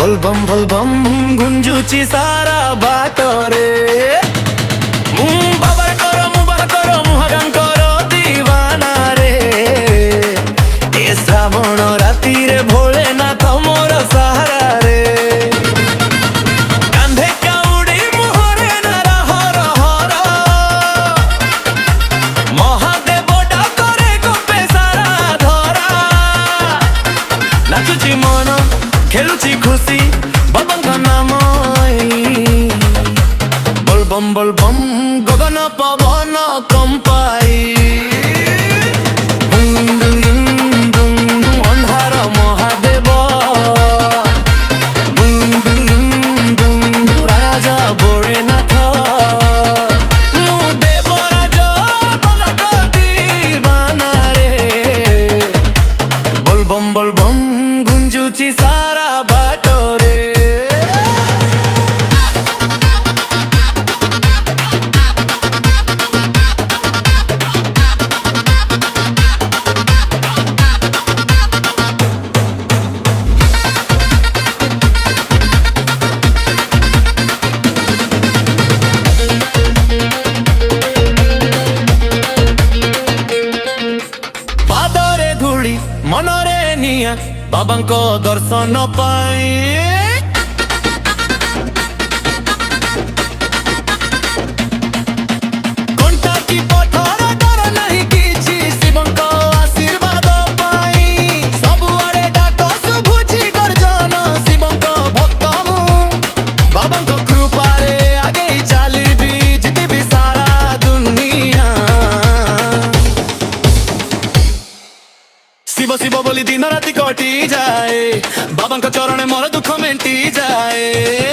बोलबम गुंजुची सारा बाटरे बाबार करो मुहागान करो दीवाना रे ए श्रावण राती रे भोले ना तमोर सहारा रे कांधे काउडी मुहरे ना हर हर महादेव डाकरे गोपे सारा धरा नाचुची मन खेलुची खुशी बाबांका नाम बोलबम गगन पवन कंपाई अंधार महादेव राजा भोलेनाथ देवराज पलट दीवाना रे बोलबम गुंजुची सारा बाटरे पादरे धूली मनरे निया बाबांको दर्शन पाई कंटा की पथर डर नहीं किछि शिवंको आशीर्वाद पाई सबुआरे डाक शुभुची गर्जन शिवंको भक्त मु बाबांको कृपा रे आगे चलिबी जितिबी सारा दुनिया शिव शिव बोली दिन राति कटी जाए बाबांको चरण मोर दुख मेंटी जाए।